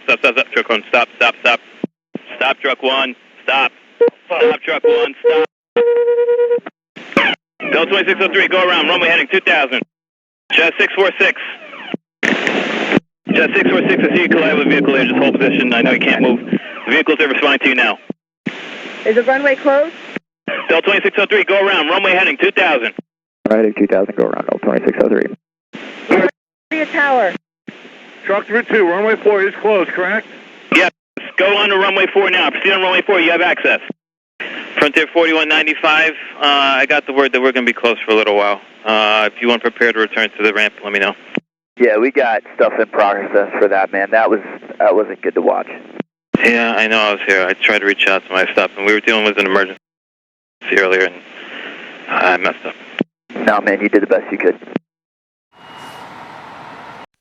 Truck 1, stop. Stop, truck 1, stop. Stop, truck 1, stop. Del 2603, go around, runway heading 2000. Jet 646. Jet 646, I see you collide with a vehicle here, just hold position, I know you can't move. The vehicles are responding to you now. Is the runway closed? Del 2603, go around, runway heading 2000. Heading 2000, go around, Del 2603. LaGuardia Tower. Truck 32, runway 4 is closed, correct? Yes, go on to runway 4 now. Proceed on runway 4, you have access. Frontier 4195, I got the word that we're going to be closed for a little while. If you want to prepare to return to the ramp, let me know. Yeah, we got stuff in progress for that, man. That wasn't good to watch. Yeah, I know, I was here. I tried to reach out to my stuff, and we were dealing with an emergency earlier, and I messed up. No, man, you did the best you could.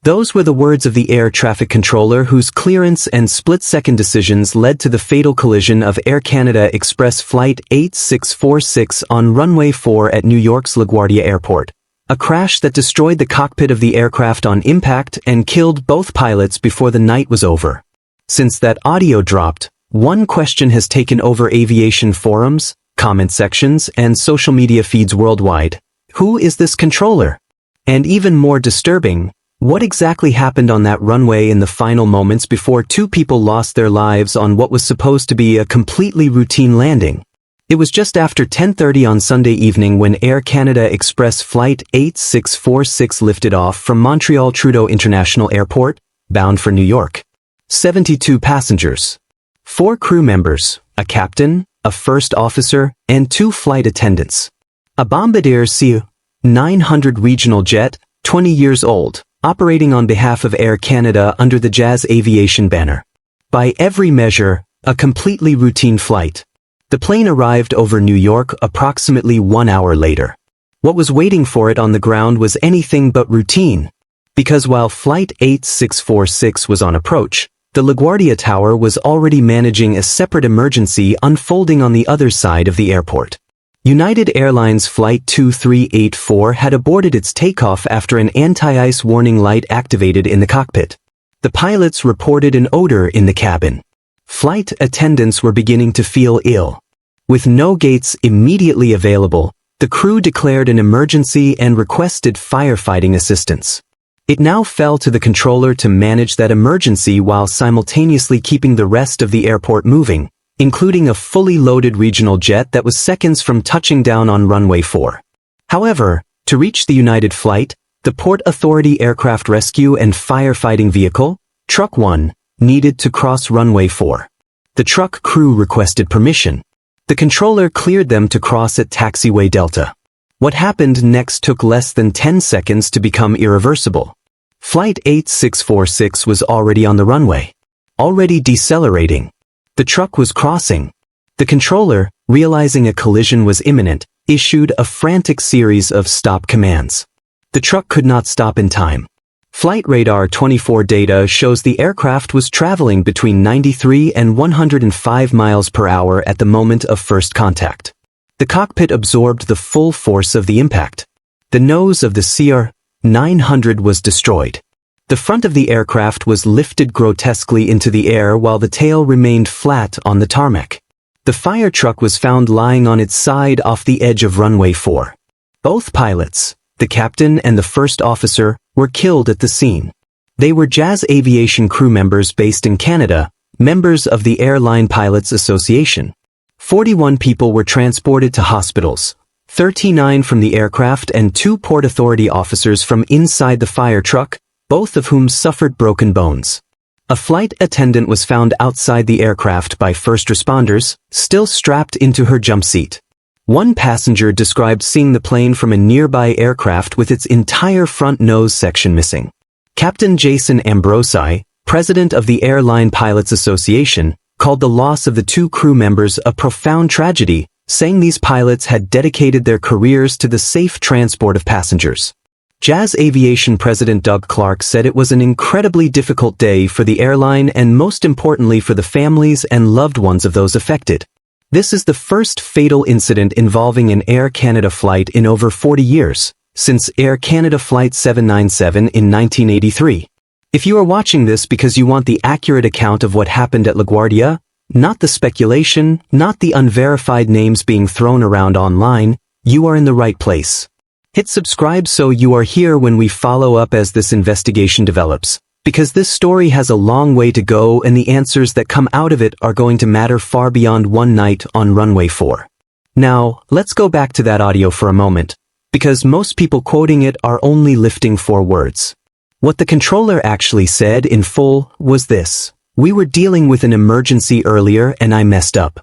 Those were the words of the air traffic controller whose clearance and split-second decisions led to the fatal collision of Air Canada Express Flight 8646 on runway 4 at New York's LaGuardia Airport. A crash that destroyed the cockpit of the aircraft on impact and killed both pilots before the night was over. Since that audio dropped, one question has taken over aviation forums, comment sections, and social media feeds worldwide. Who is this controller? And even more disturbing, what exactly happened on that runway in the final moments before two people lost their lives on what was supposed to be a completely routine landing? It was just after 10:30 on Sunday evening when Air Canada Express Flight 8646 lifted off from Montreal Trudeau International Airport, bound for New York. 72 passengers. 4 crew members, a captain, a first officer, and 2 flight attendants. A Bombardier C-900 regional jet, 20 years old, operating on behalf of Air Canada under the Jazz Aviation banner. By every measure, a completely routine flight. The plane arrived over New York approximately 1 hour later. What was waiting for it on the ground was anything but routine. Because while Flight 8646 was on approach, the LaGuardia Tower was already managing a separate emergency unfolding on the other side of the airport. United Airlines Flight 2384 had aborted its takeoff after an anti-ice warning light activated in the cockpit. The pilots reported an odor in the cabin. Flight attendants were beginning to feel ill. With no gates immediately available, the crew declared an emergency and requested firefighting assistance. It now fell to the controller to manage that emergency while simultaneously keeping the rest of the airport moving, including a fully loaded regional jet that was seconds from touching down on runway 4. However, to reach the United flight, the Port Authority Aircraft Rescue and Firefighting Vehicle, Truck 1, needed to cross runway 4. The truck crew requested permission. The controller cleared them to cross at taxiway Delta. What happened next took less than 10 seconds to become irreversible. Flight 8646 was already on the runway. Already decelerating. The truck was crossing. The controller, realizing a collision was imminent, issued a frantic series of stop commands. The truck could not stop in time. Flight Radar 24 data shows the aircraft was traveling between 93 and 105 miles per hour at the moment of first contact. The cockpit absorbed the full force of the impact. The nose of the CR-900 was destroyed. The front of the aircraft was lifted grotesquely into the air while the tail remained flat on the tarmac. The fire truck was found lying on its side off the edge of runway 4. Both pilots, the captain and the first officer, were killed at the scene. They were Jazz Aviation crew members based in Canada, members of the Airline Pilots Association. 41 people were transported to hospitals, 39 from the aircraft and 2 Port Authority officers from inside the fire truck, both of whom suffered broken bones. A flight attendant was found outside the aircraft by first responders, still strapped into her jump seat. One passenger described seeing the plane from a nearby aircraft with its entire front nose section missing. Captain Jason Ambrosi, president of the Airline Pilots Association, called the loss of the 2 crew members a profound tragedy, saying these pilots had dedicated their careers to the safe transport of passengers. Jazz Aviation President Doug Clark said it was an incredibly difficult day for the airline and most importantly for the families and loved ones of those affected. This is the first fatal incident involving an Air Canada flight in over 40 years, since Air Canada Flight 797 in 1983. If you are watching this because you want the accurate account of what happened at LaGuardia, not the speculation, not the unverified names being thrown around online, you are in the right place. Hit subscribe so you are here when we follow up as this investigation develops, because this story has a long way to go and the answers that come out of it are going to matter far beyond one night on Runway 4. Now, let's go back to that audio for a moment, because most people quoting it are only lifting 4 words. What the controller actually said in full was this: "We were dealing with an emergency earlier and I messed up."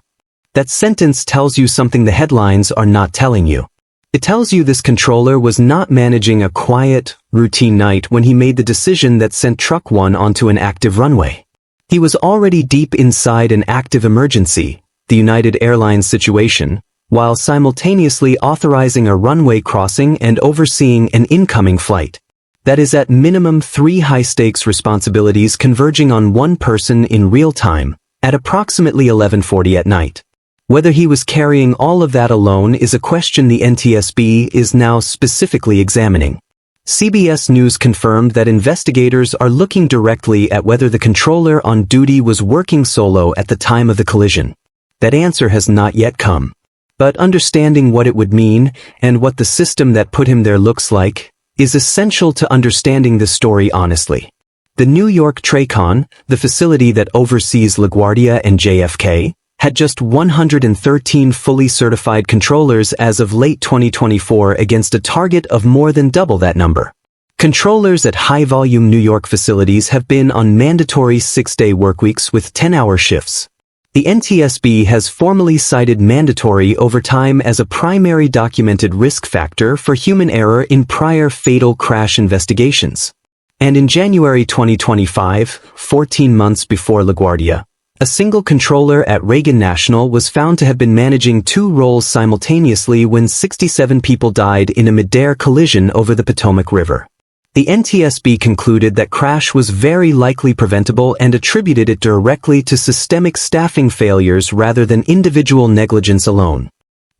That sentence tells you something the headlines are not telling you. It tells you this controller was not managing a quiet, routine night when he made the decision that sent Truck 1 onto an active runway. He was already deep inside an active emergency, the United Airlines situation, while simultaneously authorizing a runway crossing and overseeing an incoming flight. That is at minimum 3 high-stakes responsibilities converging on one person in real time, at approximately 11:40 at night. Whether he was carrying all of that alone is a question the NTSB is now specifically examining. CBS News confirmed that investigators are looking directly at whether the controller on duty was working solo at the time of the collision. That answer has not yet come. But understanding what it would mean, and what the system that put him there looks like, is essential to understanding this story honestly. The New York TRACON, the facility that oversees LaGuardia and JFK, had just 113 fully certified controllers as of late 2024 against a target of more than double that number. Controllers at high-volume New York facilities have been on mandatory 6-day workweeks with 10-hour shifts. The NTSB has formally cited mandatory overtime as a primary documented risk factor for human error in prior fatal crash investigations. And in January 2025, 14 months before LaGuardia, a single controller at Reagan National was found to have been managing 2 roles simultaneously when 67 people died in a mid-air collision over the Potomac River. The NTSB concluded that crash was very likely preventable and attributed it directly to systemic staffing failures rather than individual negligence alone.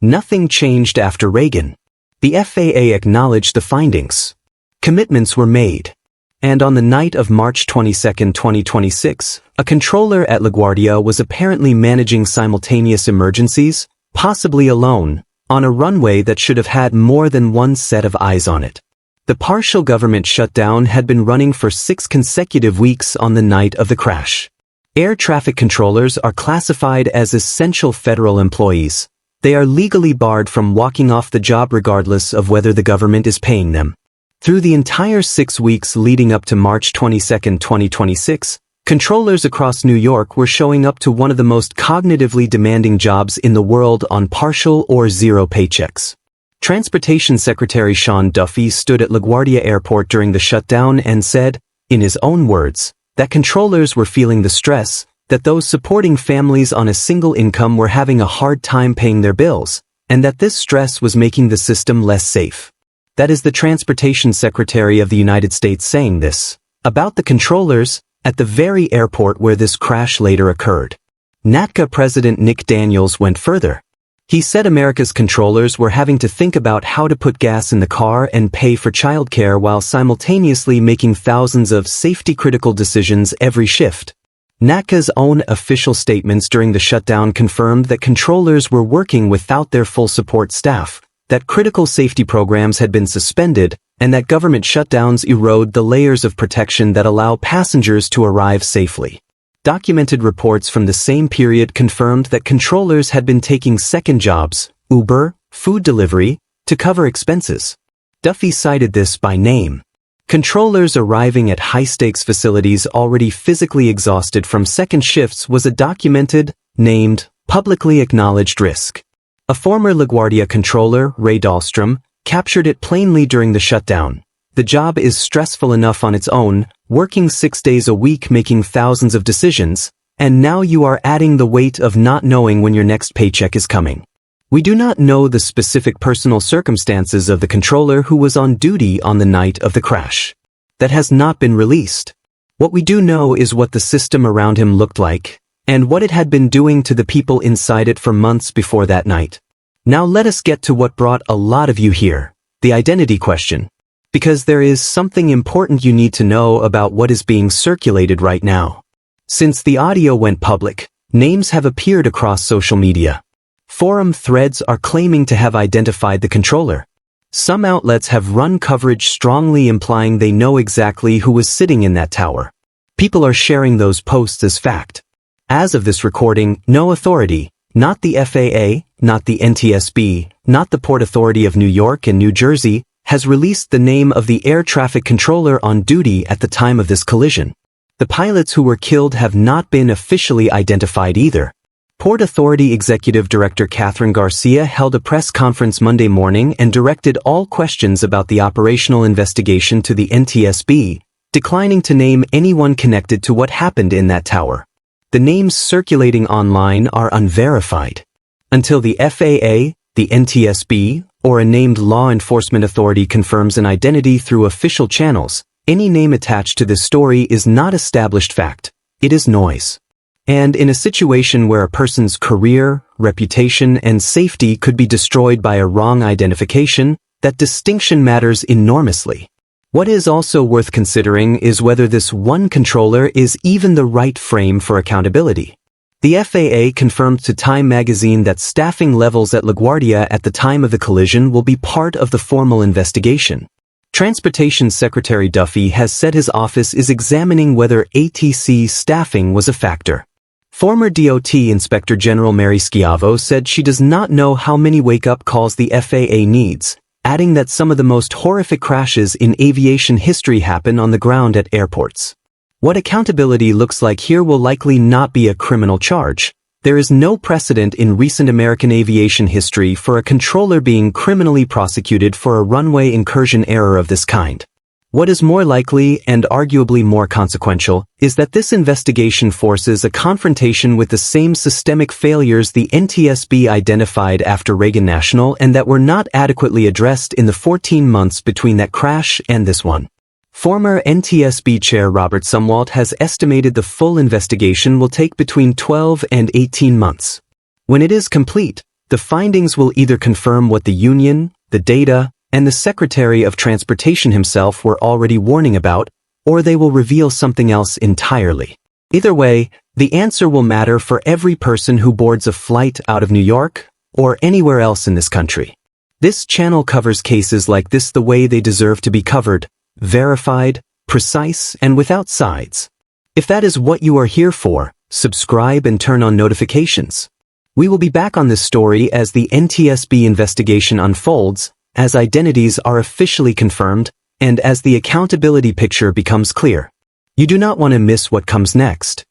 Nothing changed after Reagan. The FAA acknowledged the findings. Commitments were made. And on the night of March 22, 2026, a controller at LaGuardia was apparently managing simultaneous emergencies, possibly alone, on a runway that should have had more than one set of eyes on it. The partial government shutdown had been running for 6 consecutive weeks on the night of the crash. Air traffic controllers are classified as essential federal employees. They are legally barred from walking off the job regardless of whether the government is paying them. Through the entire 6 weeks leading up to March 22, 2026, controllers across New York were showing up to one of the most cognitively demanding jobs in the world on partial or zero paychecks. Transportation Secretary Sean Duffy stood at LaGuardia Airport during the shutdown and said, in his own words, that controllers were feeling the stress, that those supporting families on a single income were having a hard time paying their bills, and that this stress was making the system less safe. That is the Transportation Secretary of the United States saying this about the controllers at the very airport where this crash later occurred. NATCA President Nick Daniels went further. He said America's controllers were having to think about how to put gas in the car and pay for childcare while simultaneously making thousands of safety-critical decisions every shift. NATCA's own official statements during the shutdown confirmed that controllers were working without their full support staff, that critical safety programs had been suspended, and that government shutdowns erode the layers of protection that allow passengers to arrive safely. Documented reports from the same period confirmed that controllers had been taking second jobs, Uber, food delivery, to cover expenses. Duffy cited this by name. Controllers arriving at high-stakes facilities already physically exhausted from second shifts was a documented, named, publicly acknowledged risk. A former LaGuardia controller, Ray Dahlstrom, captured it plainly during the shutdown. The job is stressful enough on its own, working 6 days a week making thousands of decisions, and now you are adding the weight of not knowing when your next paycheck is coming. We do not know the specific personal circumstances of the controller who was on duty on the night of the crash. That has not been released. What we do know is what the system around him looked like, and what it had been doing to the people inside it for months before that night. Now let us get to what brought a lot of you here, the identity question. because there is something important you need to know about what is being circulated right now. Since the audio went public, names have appeared across social media. Forum threads are claiming to have identified the controller. Some outlets have run coverage strongly implying they know exactly who was sitting in that tower. People are sharing those posts as fact. As of this recording, no authority, not the FAA, not the NTSB, not the Port Authority of New York and New Jersey, has released the name of the air traffic controller on duty at the time of this collision. The pilots who were killed have not been officially identified either. Port Authority Executive Director Catherine Garcia held a press conference Monday morning and directed all questions about the operational investigation to the NTSB, declining to name anyone connected to what happened in that tower. The names circulating online are unverified. Until the FAA, the NTSB, or a named law enforcement authority confirms an identity through official channels, any name attached to this story is not established fact. It is noise. And in a situation where a person's career, reputation, and safety could be destroyed by a wrong identification, that distinction matters enormously. What is also worth considering is whether this one controller is even the right frame for accountability. The FAA confirmed to Time magazine that staffing levels at LaGuardia at the time of the collision will be part of the formal investigation. Transportation Secretary Duffy has said his office is examining whether ATC staffing was a factor. Former DOT Inspector General Mary Schiavo said she does not know how many wake-up calls the FAA needs, adding that some of the most horrific crashes in aviation history happen on the ground at airports. What accountability looks like here will likely not be a criminal charge. There is no precedent in recent American aviation history for a controller being criminally prosecuted for a runway incursion error of this kind. What is more likely, and arguably more consequential, is that this investigation forces a confrontation with the same systemic failures the NTSB identified after Reagan National and that were not adequately addressed in the 14 months between that crash and this one. Former NTSB Chair Robert Sumwalt has estimated the full investigation will take between 12 and 18 months. When it is complete, the findings will either confirm what the union, the data, and the Secretary of Transportation himself were already warning about, or they will reveal something else entirely. Either way, the answer will matter for every person who boards a flight out of New York or anywhere else in this country. This channel covers cases like this the way they deserve to be covered, verified, precise, and without sides. If that is what you are here for, subscribe and turn on notifications. We will be back on this story as the NTSB investigation unfolds, as identities are officially confirmed, and as the accountability picture becomes clear. You do not want to miss what comes next.